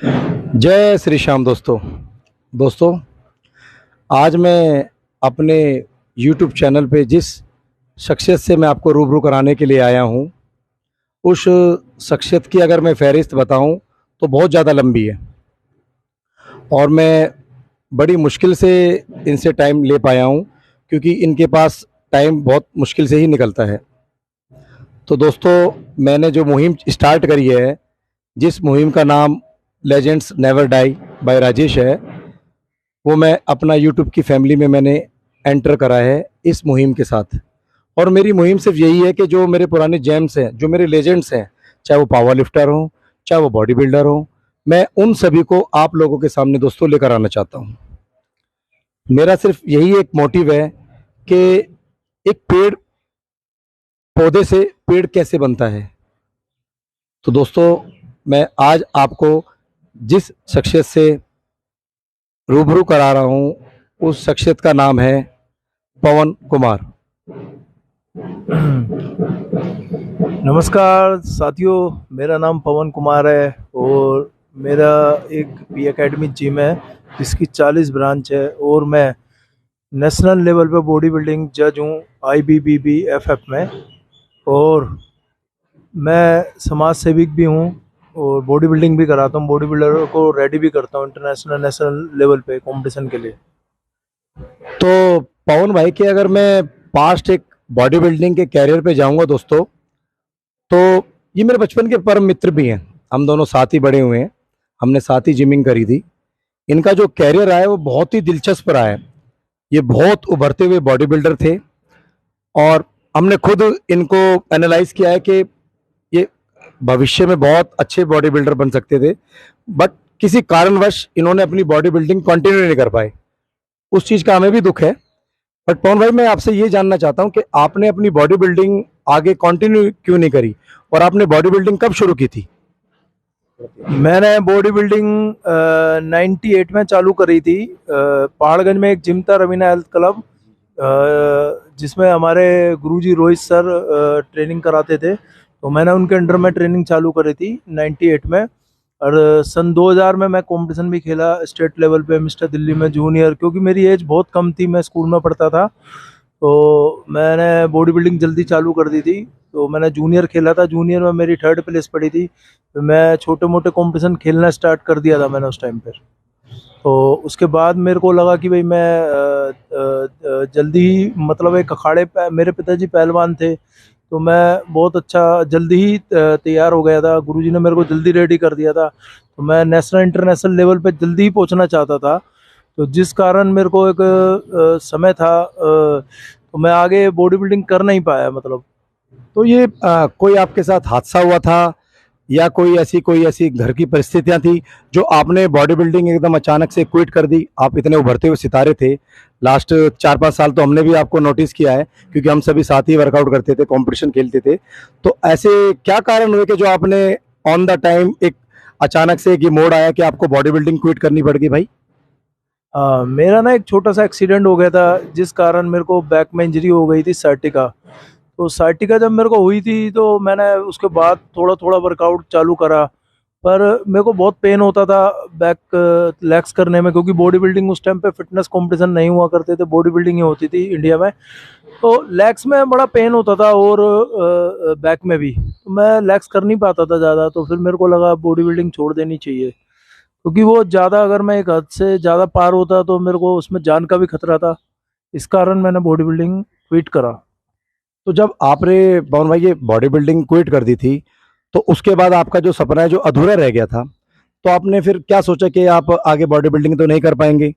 जय श्री श्याम दोस्तों। दोस्तों, आज मैं अपने YouTube चैनल पे जिस शख्सियत से मैं आपको रूबरू कराने के लिए आया हूँ, उस शख्सियत की अगर मैं फ़हरिस्त बताऊँ तो बहुत ज़्यादा लंबी है और मैं बड़ी मुश्किल से इनसे टाइम ले पाया हूँ, क्योंकि इनके पास टाइम बहुत मुश्किल से ही निकलता है। तो दोस्तों, मैंने जो मुहिम स्टार्ट करी है, जिस मुहिम का नाम legends never die by Rajesh है, वो मैं अपना यूट्यूब की फैमिली में मैंने एंटर करा है इस मुहिम के साथ। और मेरी मुहिम सिर्फ यही है कि जो मेरे पुराने जेम्स हैं, जो मेरे लेजेंड्स हैं, चाहे वो पावर लिफ्टर हों, चाहे वो बॉडी बिल्डर हों, मैं उन सभी को आप लोगों के सामने दोस्तों लेकर आना चाहता हूँ। मेरा सिर्फ यही एक मोटिव है कि एक पेड़ पौधे से पेड़ कैसे बनता है। तो दोस्तों, मैं आज आपको जिस शख्सियत से रूबरू करा रहा हूँ, उस शख्सियत का नाम है पवन कुमार। नमस्कार साथियों, मेरा नाम पवन कुमार है और मेरा एक पी एकेडमी जिम है जिसकी 40 ब्रांच है और मैं नेशनल लेवल पे बॉडी बिल्डिंग जज हूँ IBBBFF में। और मैं समाज सेविक भी हूँ और बॉडी बिल्डिंग भी कराता हूँ, बॉडी बिल्डर को रेडी भी करता हूँ इंटरनेशनल नेशनल लेवल पे कंपटीशन के लिए। तो पवन भाई के अगर मैं पास्ट एक बॉडी बिल्डिंग के कैरियर पे जाऊंगा दोस्तों, तो ये मेरे बचपन के परम मित्र भी हैं। हम दोनों साथ ही बड़े हुए हैं, हमने साथ ही जिमिंग करी थी। इनका जो कैरियर रहा है वो बहुत ही दिलचस्प रहा है। ये बहुत उभरते हुए बॉडी बिल्डर थे और हमने खुद इनको एनालाइज किया है कि ये भविष्य में बहुत अच्छे बॉडी बिल्डर बन सकते थे, बट किसी कारणवश इन्होंने अपनी बॉडी बिल्डिंग कंटिन्यू नहीं कर पाए। उस चीज़ का हमें भी दुख है। बट पवन भाई, मैं आपसे ये जानना चाहता हूँ कि आपने अपनी बॉडी बिल्डिंग आगे कंटिन्यू क्यों नहीं करी और आपने बॉडी बिल्डिंग कब शुरू की थी? मैंने बॉडी बिल्डिंग 98 में चालू करी थी। पहाड़गंज में एक जिम था, रवीना हेल्थ क्लब, जिसमें हमारे गुरुजी रोहित सर ट्रेनिंग कराते थे। तो मैंने उनके अंडर में ट्रेनिंग चालू करी थी 98 में। और सन 2000 में मैं कंपटीशन भी खेला स्टेट लेवल पे, मिस्टर दिल्ली में जूनियर, क्योंकि मेरी एज बहुत कम थी, मैं स्कूल में पढ़ता था। तो मैंने बॉडी बिल्डिंग जल्दी चालू कर दी थी। तो मैंने जूनियर खेला था, जूनियर में मेरी 3rd प्लेस पड़ी थी। तो मैं छोटे मोटे कंपटीशन खेलना स्टार्ट कर दिया था मैंने उस टाइम पर। तो उसके बाद मेरे को लगा कि भाई मैं जल्दी ही, मतलब एक अखाड़े पे मेरे पिताजी पहलवान थे, तो मैं बहुत अच्छा जल्दी ही तैयार हो गया था। गुरुजी ने मेरे को जल्दी रेडी कर दिया था। तो मैं नेशनल इंटरनेशनल लेवल पे जल्दी ही पहुंचना चाहता था। तो जिस कारण मेरे को एक समय था, तो मैं आगे बॉडी बिल्डिंग कर नहीं पाया, मतलब। तो ये कोई आपके साथ हादसा हुआ था या कोई ऐसी घर की परिस्थितियां थी जो आपने बॉडी बिल्डिंग एकदम अचानक से क्विट कर दी? आप इतने उभरते हुए सितारे थे, लास्ट 4-5 साल तो हमने भी आपको नोटिस किया है, क्योंकि हम सभी साथ ही वर्कआउट करते थे, कंपटीशन खेलते थे। तो ऐसे क्या कारण हुए कि जो आपने ऑन द टाइम एक अचानक से एक ये मोड़ आया कि आपको बॉडी बिल्डिंग क्विट करनी पड़ गई भाई? मेरा ना एक छोटा सा एक्सीडेंट हो गया था, जिस कारण मेरे को बैक में इंजरी हो गई थी, साइटिका। तो साइटिका जब मेरे को हुई थी, तो मैंने उसके बाद थोड़ा थोड़ा वर्कआउट चालू करा। पर मेरे को बहुत पेन होता था बैक लेग्स करने में, क्योंकि बॉडी बिल्डिंग उस टाइम पे फिटनेस कंपटीशन नहीं हुआ करते थे, बॉडी बिल्डिंग ही होती थी इंडिया में। तो लेग्स में बड़ा पेन होता था और बैक में भी, तो मैं लेग्स कर नहीं पाता था ज़्यादा। तो फिर मेरे को लगा बॉडी बिल्डिंग छोड़ देनी चाहिए, क्योंकि वो ज़्यादा, अगर मैं एक हद से ज़्यादा पार होता तो मेरे को उसमें जान का भी खतरा था। इस कारण मैंने बॉडी बिल्डिंग क्विट करा। तो जब आपने पवन भाई ये बॉडी बिल्डिंग क्विट कर दी थी, तो उसके बाद आपका जो सपना है जो अधूरा रह गया था, तो आपने फिर क्या सोचा कि आप आगे बॉडी बिल्डिंग तो नहीं कर पाएंगे?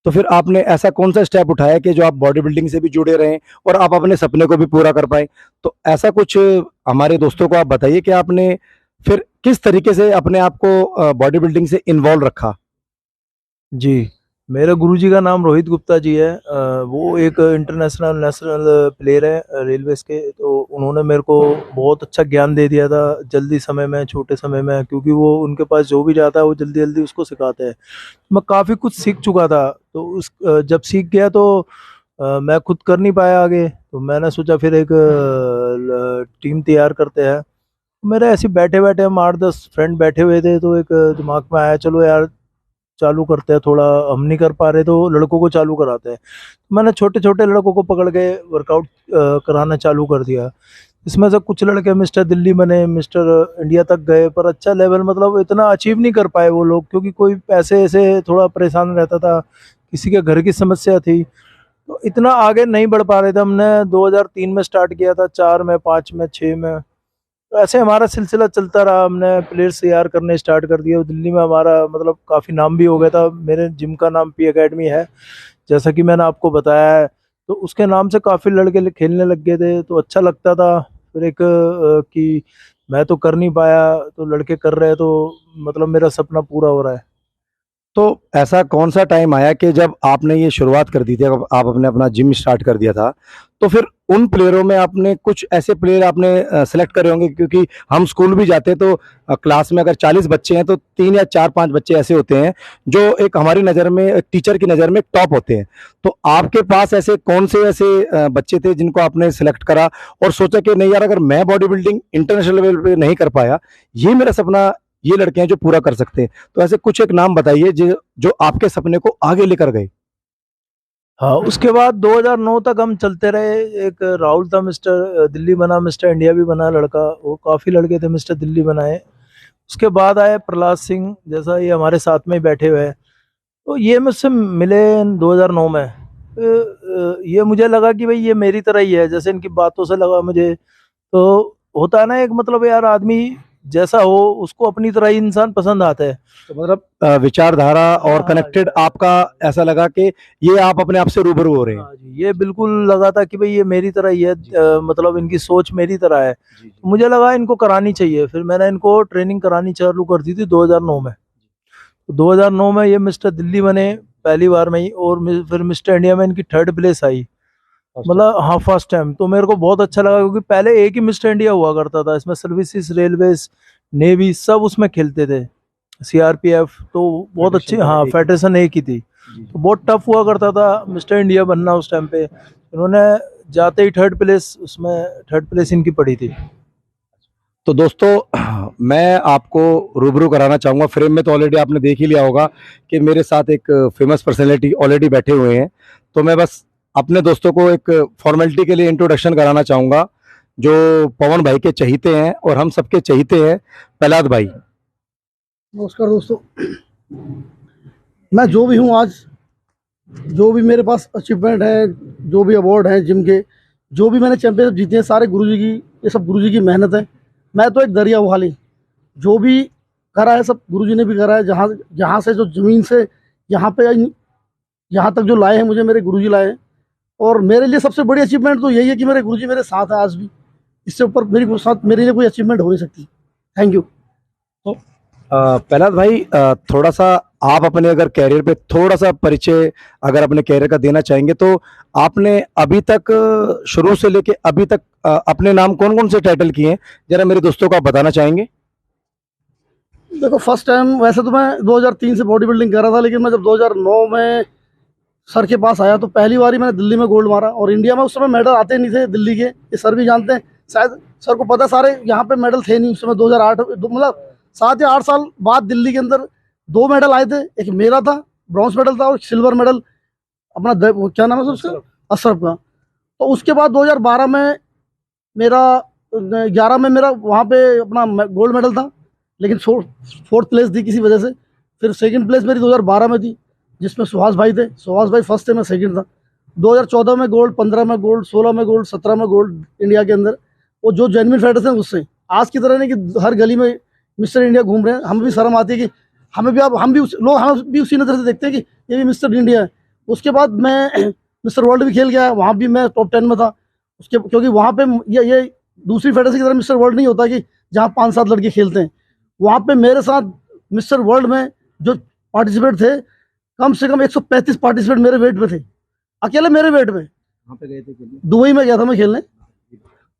तो फिर आपने ऐसा कौन सा स्टेप उठाया कि जो आप बॉडी बिल्डिंग से भी जुड़े रहें और आप अपने सपने को भी पूरा कर पाए? तो ऐसा कुछ हमारे दोस्तों को आप बताइए कि आपने फिर किस तरीके से अपने आप को बॉडी बिल्डिंग से इन्वॉल्व रखा? जी, मेरे गुरुजी का नाम रोहित गुप्ता जी है। वो एक इंटरनेशनल नेशनल प्लेयर है रेलवेज के। तो उन्होंने मेरे को बहुत अच्छा ज्ञान दे दिया था जल्दी समय में, छोटे समय में, क्योंकि वो उनके पास जो भी जाता है वो जल्दी जल्दी उसको सिखाते हैं। मैं काफ़ी कुछ सीख चुका था। तो जब सीख गया तो मैं खुद कर नहीं पाया आगे। तो मैंने सोचा फिर एक टीम तैयार करते हैं। मेरे ऐसे बैठे बैठे हम 8-10 फ्रेंड बैठे हुए थे, तो एक दिमाग में आया चलो यार चालू करते हैं थोड़ा, हम नहीं कर पा रहे तो लड़कों को चालू कराते हैं। मैंने छोटे छोटे लड़कों को पकड़ के वर्कआउट कराना चालू कर दिया। इसमें से कुछ लड़के मिस्टर दिल्ली बने, मिस्टर इंडिया तक गए, पर अच्छा लेवल मतलब इतना अचीव नहीं कर पाए वो लोग, क्योंकि कोई पैसे से थोड़ा परेशान रहता था, किसी के घर की समस्या थी, तो इतना आगे नहीं बढ़ पा रहे थे। हमने 2003 में स्टार्ट किया था, 4 में, 5 में, 6 में, तो ऐसे हमारा सिलसिला चलता रहा। हमने प्लेयर्स तैयार करने स्टार्ट कर दिए। दिल्ली में हमारा मतलब काफ़ी नाम भी हो गया था। मेरे जिम का नाम पी एकेडमी है, जैसा कि मैंने आपको बताया है, तो उसके नाम से काफ़ी लड़के खेलने लग गए थे, तो अच्छा लगता था। फिर एक कि मैं तो कर नहीं पाया तो लड़के कर रहे हैं, तो मतलब मेरा सपना पूरा हो रहा है। तो ऐसा कौन सा टाइम आया कि जब आपने ये शुरुआत कर दी थी, अब आप अपने अपना जिम स्टार्ट कर दिया था, तो फिर उन प्लेयरों में आपने कुछ ऐसे प्लेयर आपने सेलेक्ट करे होंगे, क्योंकि हम स्कूल भी जाते हैं तो क्लास में अगर 40 बच्चे हैं तो 3 या 4-5 बच्चे ऐसे होते हैं जो एक हमारी नज़र में, एक टीचर की नज़र में टॉप होते हैं। तो आपके पास ऐसे कौन से ऐसे बच्चे थे जिनको आपने सेलेक्ट करा और सोचा कि नहीं यार, अगर मैं बॉडी बिल्डिंग इंटरनेशनल लेवल पे नहीं कर पाया, ये मेरा सपना, ये लड़के हैं जो पूरा कर सकते हैं। तो ऐसे कुछ एक नाम बताइए जो जो आपके सपने को आगे लेकर गए। हाँ, उसके बाद 2009 तक हम चलते रहे। एक राहुल था, मिस्टर दिल्ली बना, मिस्टर इंडिया भी बना लड़का, वो काफ़ी लड़के थे मिस्टर दिल्ली बनाए। उसके बाद आए प्रहलाद सिंह, जैसा ये हमारे साथ में ही बैठे हुए हैं, तो ये मुझसे मिले 2009 में। ये मुझे लगा कि भाई ये मेरी तरह ही है, जैसे इनकी बातों से लगा मुझे। तो होता है ना एक मतलब यार, आदमी जैसा हो उसको अपनी तरह ही इंसान पसंद आता है। तो मतलब विचारधारा और हाँ कनेक्टेड आपका, ऐसा लगा कि ये आप अपने आप से रूबरू हो रहे हैं। हाँ जी, ये बिल्कुल लगा था कि भाई ये मेरी तरह ही है, मतलब इनकी सोच मेरी तरह है। तो मुझे लगा इनको करानी चाहिए, फिर मैंने इनको ट्रेनिंग करानी चालू कर दी थी 2009 में। तो 2009 में ये मिस्टर दिल्ली बने पहली बार में ही, और फिर मिस्टर इंडिया में इनकी 3rd प्लेस आई। मतलब हाँ, फर्स्ट टाइम तो मेरे को बहुत अच्छा लगा, क्योंकि पहले एक ही मिस्टर इंडिया हुआ करता था, इसमें सर्विसेज, रेलवेज, नेवी सब उसमें खेलते थे, सीआरपीएफ, तो बहुत अच्छी, हाँ, फेडरेशन एक ही थी, तो बहुत टफ हुआ करता था मिस्टर इंडिया बनना उस टाइम पे। इन्होंने जाते ही 3rd प्लेस, उसमें 3rd प्लेस इनकी पड़ी थी। तो दोस्तों, मैं आपको रूबरू कराना चाहूँगा, फ्रेम में तो ऑलरेडी आपने देख ही लिया होगा कि मेरे साथ एक फेमस पर्सनैलिटी ऑलरेडी बैठे हुए हैं। तो मैं बस अपने दोस्तों को एक फॉर्मेलिटी के लिए इंट्रोडक्शन कराना चाहूँगा, जो पवन भाई के चहीते हैं और हम सबके चहीते हैं, प्रहलाद भाई। नमस्कार दोस्तों। मैं जो भी हूँ आज, जो भी मेरे पास अचीवमेंट है, जो भी अवार्ड हैं जिम के, जो भी मैंने चैंपियनशिप जीते हैं, सारे गुरुजी की, ये सब गुरुजी की मेहनत है। मैं तो एक दरिया हूँ खाली, जो भी करा है सब गुरुजी ने भी करा है। जहाँ जहाँ से, जो ज़मीन से यहाँ पे, यहाँ तक जो लाए हैं मुझे मेरे गुरुजी लाए हैं। और मेरे लिए सबसे बड़ी अचीवमेंट तो यही है कि मेरे गुरुजी मेरे साथ हैं आज भी। इससे ऊपर मेरी साथ मेरे लिए कोई अचीवमेंट हो नहीं सकती। Thank you. प्रहलाद भाई, थोड़ा सा आप अपने अगर कैरियर पे थोड़ा सा परिचय अगर अपने कैरियर का देना चाहेंगे, तो आपने अभी तक शुरू से लेके अभी तक अपने नाम कौन कौन से टाइटल किए हैं, जरा मेरे दोस्तों को आप बताना चाहेंगे। देखो, फर्स्ट टाइम वैसे तो मैं 2003 से बॉडी बिल्डिंग कर रहा था, लेकिन मैं जब 2009 में सर के पास आया तो पहली बार ही मैंने दिल्ली में गोल्ड मारा। और इंडिया में उस समय मेडल आते नहीं थे दिल्ली के, ये सर भी जानते हैं, शायद सर को पता, सारे यहाँ पे मेडल थे नहीं उस समय। 2008 मतलब 7 या 8 साल बाद दिल्ली के अंदर 2 मेडल आए थे। एक मेरा था, ब्रॉन्ज मेडल था, और सिल्वर मेडल अपना वो क्या नाम है उसका, अशरफ का। तो उसके बाद 2012 में मेरा, 11 में मेरा वहाँ पे अपना गोल्ड मेडल था, लेकिन 4th प्लेस थी किसी वजह से। फिर 2nd प्लेस मेरी 2012 में थी, जिसमें सुहास भाई थे। सुहास भाई फर्स्ट थे, मैं 2nd था। 2014 में गोल्ड, 15 में गोल्ड, 16 में गोल्ड, 17 में गोल्ड इंडिया के अंदर। वो जो जेन्युइन फेडरेशन है उससे, आज की तरह नहीं कि हर गली में मिस्टर इंडिया घूम रहे हैं। हमें भी शर्म आती है कि हमें भी, अब हम भी लोग हमें भी उसी नज़र से देखते हैं कि ये भी मिस्टर इंडिया है। उसके बाद मैं मिस्टर वर्ल्ड भी खेल गया, वहाँ भी मैं टॉप 10 में था उसके, क्योंकि वहाँ पे ये दूसरी फेडरेशन की तरह मिस्टर वर्ल्ड नहीं होता कि जहाँ 5-7 लड़के खेलते हैं। वहाँ पे मेरे साथ मिस्टर वर्ल्ड में जो पार्टिसिपेट थे, कम से कम 135 पार्टिसिपेट मेरे वेट में थे, अकेले मेरे वेट में। वहाँ पे गए थे खेलने? दुबई में गया था मैं खेलने,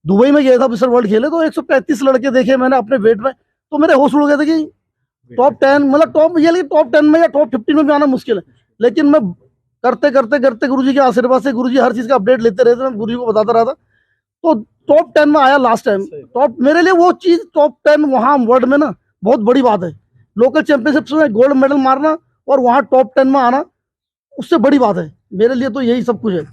दुबई में गया था मिस्टर वर्ल्ड खेले, तो 135 लड़के देखे मैंने अपने वेट में। तो मेरे होश उड़ गए थे कि टॉप 10, मतलब टॉप, ये लेकिन टॉप 10 में या टॉप 15 में भी आना मुश्किल है। लेकिन मैं करते करते करते गुरुजी के आशीर्वाद से, गुरुजी हर चीज़ का अपडेट लेते रहते, मैं गुरुजी को बताता रहा था। तो टॉप 10 में आया लास्ट टाइम। टॉप मेरे लिए वो चीज़ टॉप 10 वहाँ वर्ल्ड में ना बहुत बड़ी बात है। लोकल चैंपियनशिप में गोल्ड मेडल मारना और वहाँ टॉप 10 में आना उससे बड़ी बात है मेरे लिए, तो यही सब कुछ है।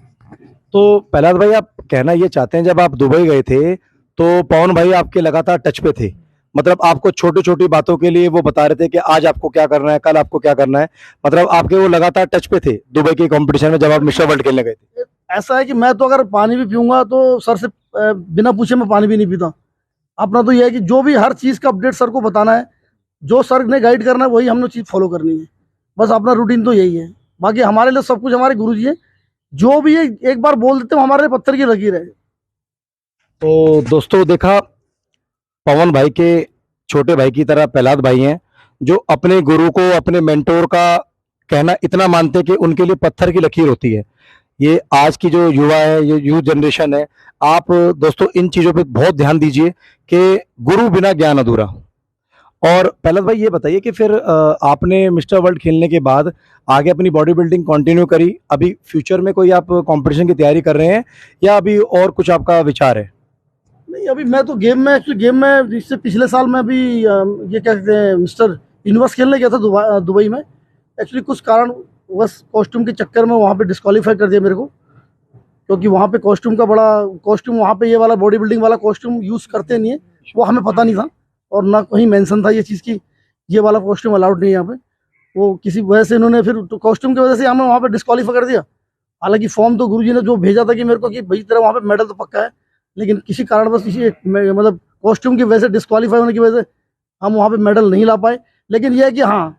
तो प्रहलाद भाई, आप कहना ये चाहते हैं जब आप दुबई गए थे तो पवन भाई आपके लगातार टच पे थे, मतलब आपको छोटी छोटी बातों के लिए वो बता रहे थे कि आज आपको क्या करना है, कल आपको क्या करना है, मतलब आपके वो लगातार टच पे थे दुबई के कंपटीशन में जब आप मिस्टर वर्ल्ड खेलने गए थे? ऐसा है कि मैं तो अगर पानी भी पीऊंगा तो सर से बिना पूछे मैं पानी भी नहीं पीता। अपना तो यह है कि जो भी हर चीज़ का अपडेट सर को बताना है, जो सर ने गाइड करना है वही हमने चीज़ फॉलो करनी है। बस अपना रूटीन तो यही है। बाकी हमारे लिए सब कुछ हमारे गुरुजी हैं, जो भी है एक बार बोल देते हैं हमारे लिए पत्थर की लकीर है। तो दोस्तों देखा, पवन भाई के छोटे भाई की तरह प्रहलाद भाई हैं जो अपने गुरु को, अपने मेंटोर का कहना इतना मानते हैं कि उनके लिए पत्थर की लकीर होती है। ये आज की जो युवा है, ये यूथ जनरेशन है, आप दोस्तों इन चीज़ों पे बहुत ध्यान दीजिए कि गुरु बिना ज्ञान अधूरा। और प्रहलाद भाई ये बताइए कि फिर आपने मिस्टर वर्ल्ड खेलने के बाद आगे अपनी बॉडी बिल्डिंग कंटिन्यू करी, अभी फ्यूचर में कोई आप कंपटीशन की तैयारी कर रहे हैं या अभी और कुछ आपका विचार है? नहीं, अभी मैं तो गेम में इससे पिछले साल मैं भी ये क्या कहते हैं मिस्टर यूनिवर्स खेलने गया था दुबई में। एक्चुअली कुछ कारण बस कॉस्ट्यूम के चक्कर में वहाँ पे डिस्क्वालीफाई कर दिया मेरे को, क्योंकि वहाँ पे कॉस्ट्यूम वहाँ पे ये वाला बॉडी बिल्डिंग वाला कॉस्ट्यूम यूज़ करते नहीं है, वो हमें पता नहीं था और ना कहीं मेंशन था ये चीज़ की ये वाला कॉस्ट्यूम अलाउड नहीं है यहाँ पे। वो किसी वजह से इन्होंने फिर तो कॉस्ट्यूम की वजह से हमें वहाँ पे डिस्क्वालीफाई कर दिया। हालांकि फॉर्म तो गुरुजी ने जो भेजा था कि मेरे को कि भाई तेरा वहाँ पे मेडल तो पक्का है, लेकिन किसी कारणवश मतलब कॉस्ट्यूम की वजह से डिस्क्वालीफाई होने की वजह से हम वहाँ पे मेडल नहीं ला पाए। लेकिन यह है कि हाँ,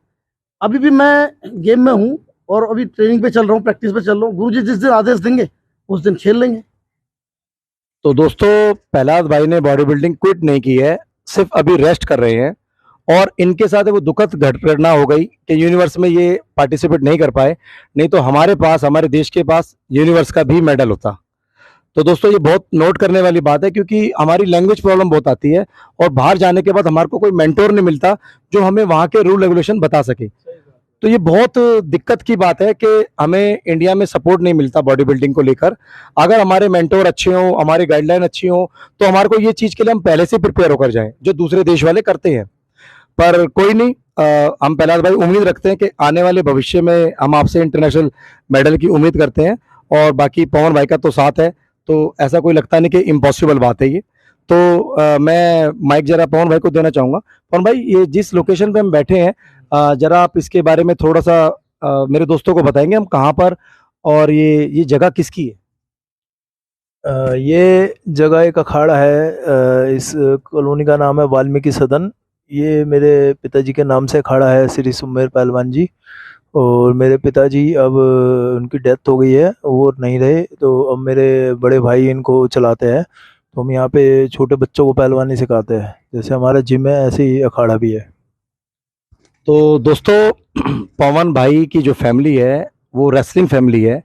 अभी भी मैं गेम में हूँ और अभी ट्रेनिंग पे चल रहा हूँ, प्रैक्टिस पे चल रहा हूँ। गुरुजी जिस दिन आदेश देंगे उस दिन खेल लेंगे। तो दोस्तों प्रहलाद भाई ने बॉडी बिल्डिंग क्विट नहीं की है, सिर्फ अभी रेस्ट कर रहे हैं। और इनके साथ वो दुखद घटना हो गई कि यूनिवर्स में ये पार्टिसिपेट नहीं कर पाए, नहीं तो हमारे पास, हमारे देश के पास यूनिवर्स का भी मेडल होता। तो दोस्तों ये बहुत नोट करने वाली बात है, क्योंकि हमारी लैंग्वेज प्रॉब्लम बहुत आती है और बाहर जाने के बाद हमारे को कोई मेंटोर नहीं मिलता जो हमें वहाँ के रूल रेगुलेशन बता सके। तो ये बहुत दिक्कत की बात है कि हमें इंडिया में सपोर्ट नहीं मिलता बॉडी बिल्डिंग को लेकर। अगर हमारे मेंटोर अच्छे हों, हमारी गाइडलाइन अच्छी हो, तो हमारे को ये चीज़ के लिए हम पहले से प्रिपेयर होकर जाएं, जो दूसरे देश वाले करते हैं। पर कोई नहीं, हम प्रहलाद भाई उम्मीद रखते हैं कि आने वाले भविष्य में हम आपसे इंटरनेशनल मेडल की उम्मीद करते हैं। और बाकी पवन भाई का तो साथ है, तो ऐसा कोई लगता नहीं कि इम्पॉसिबल बात है ये। तो मैं माइक जरा पवन भाई को देना चाहूँगा। पवन भाई, ये जिस लोकेशन पे हम बैठे हैं, जरा आप इसके बारे में थोड़ा सा मेरे दोस्तों को बताएंगे हम कहाँ पर, और ये जगह किसकी है? ये जगह एक अखाड़ा है। इस कॉलोनी का नाम है वाल्मीकि सदन। ये मेरे पिताजी के नाम से अखाड़ा है, श्री सुमेर पहलवान जी। और मेरे पिताजी अब उनकी डेथ हो गई है, वो नहीं रहे, तो अब मेरे बड़े भाई इनको चलाते हैं। तो हम यहाँ पे छोटे बच्चों को पहलवानी सिखाते हैं, जैसे हमारा जिम है ऐसे ही अखाड़ा भी है। तो दोस्तों पवन भाई की जो फैमिली है वो रेसलिंग फैमिली है।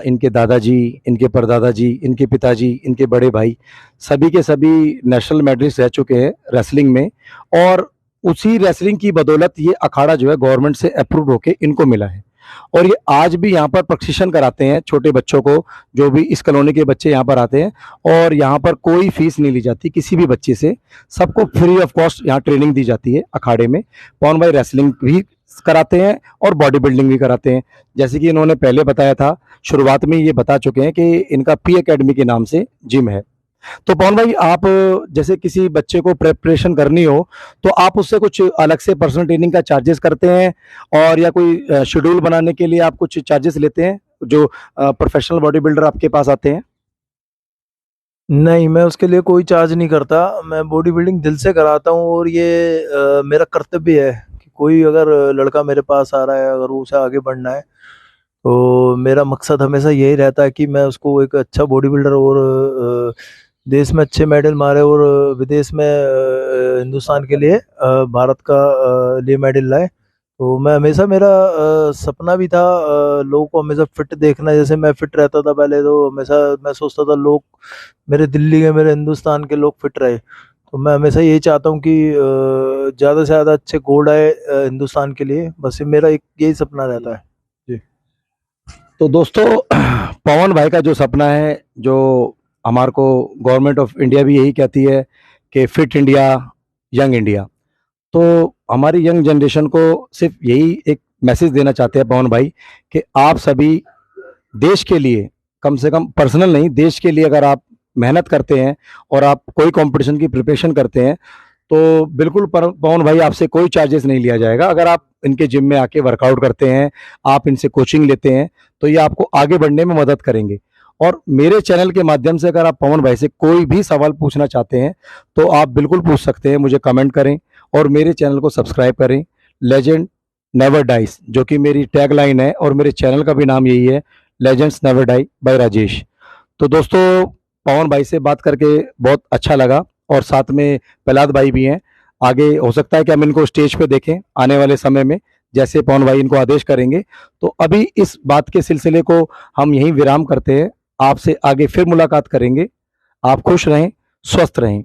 इनके दादाजी, इनके परदादाजी, इनके पिताजी, इनके बड़े भाई सभी के सभी नेशनल मेडलिस्ट रह चुके हैं रेसलिंग में। और उसी रेसलिंग की बदौलत ये अखाड़ा जो है गवर्नमेंट से अप्रूव होके इनको मिला है। और ये आज भी यहाँ पर प्रशिक्षण कराते हैं छोटे बच्चों को, जो भी इस कॉलोनी के बच्चे यहाँ पर आते हैं। और यहाँ पर कोई फीस नहीं ली जाती किसी भी बच्चे से, सबको फ्री ऑफ कॉस्ट यहाँ ट्रेनिंग दी जाती है अखाड़े में। पवन भाई रेसलिंग भी कराते हैं और बॉडी बिल्डिंग भी कराते हैं। जैसे कि इन्होंने पहले बताया था, शुरुआत में ये बता चुके हैं कि इनका पी एकेडमी के नाम से जिम है। तो पवन भाई, आप जैसे किसी बच्चे को प्रेपरेशन करनी हो तो आप उससे कुछ अलग से पर्सनल ट्रेनिंग का चार्जेस करते हैं, और या कोई शेड्यूल बनाने के लिए आप कुछ चार्जेस लेते हैं जो प्रोफेशनल बॉडी बिल्डर आपके पास आते हैं? नहीं, मैं उसके लिए कोई चार्ज नहीं करता। मैं बॉडी बिल्डिंग दिल से कराता हूँ, और ये मेरा कर्तव्य है कि कोई अगर लड़का मेरे पास आ रहा है, अगर उसे आगे बढ़ना है, तो मेरा मकसद हमेशा यही रहता है कि मैं उसको एक अच्छा बॉडी बिल्डर और देश में अच्छे मेडल मारे, और विदेश में हिंदुस्तान के लिए, भारत का लिए मेडल लाए। तो मैं हमेशा, मेरा सपना भी था लोगों को हमेशा फिट देखना। जैसे मैं फिट रहता था पहले, तो हमेशा मैं सोचता था लोग मेरे दिल्ली के, मेरे हिंदुस्तान के लोग फिट रहे। तो मैं हमेशा यही चाहता हूँ कि ज़्यादा से ज़्यादा अच्छे गोल्ड आए हिंदुस्तान के लिए। बस ये मेरा एक यही सपना रहता है जी। तो दोस्तों पवन भाई का जो सपना है, जो हमारे को गवर्नमेंट ऑफ इंडिया भी यही कहती है कि फिट इंडिया, यंग इंडिया। तो हमारी यंग जनरेशन को सिर्फ यही एक मैसेज देना चाहते हैं पवन भाई कि आप सभी देश के लिए, कम से कम पर्सनल नहीं, देश के लिए अगर आप मेहनत करते हैं और आप कोई कंपटीशन की प्रिपरेशन करते हैं तो बिल्कुल पवन भाई आपसे कोई चार्जेस नहीं लिया जाएगा। अगर आप इनके जिम में आके वर्कआउट करते हैं, आप इनसे कोचिंग लेते हैं, तो ये आपको आगे बढ़ने में मदद करेंगे। और मेरे चैनल के माध्यम से अगर आप पवन भाई से कोई भी सवाल पूछना चाहते हैं तो आप बिल्कुल पूछ सकते हैं, मुझे कमेंट करें और मेरे चैनल को सब्सक्राइब करें। लेजेंड नेवर डाइज जो कि मेरी टैगलाइन है और मेरे चैनल का भी नाम यही है, legends never die by Rajesh. तो दोस्तों पवन भाई से बात करके बहुत अच्छा लगा और साथ में प्रहलाद भाई भी हैं। आगे हो सकता है कि हम इनको स्टेज पे देखें आने वाले समय में, जैसे पवन भाई इनको आदेश करेंगे। तो अभी इस बात के सिलसिले को हम यहीं विराम करते हैं, आपसे आगे फिर मुलाकात करेंगे। आप खुश रहें, स्वस्थ रहें।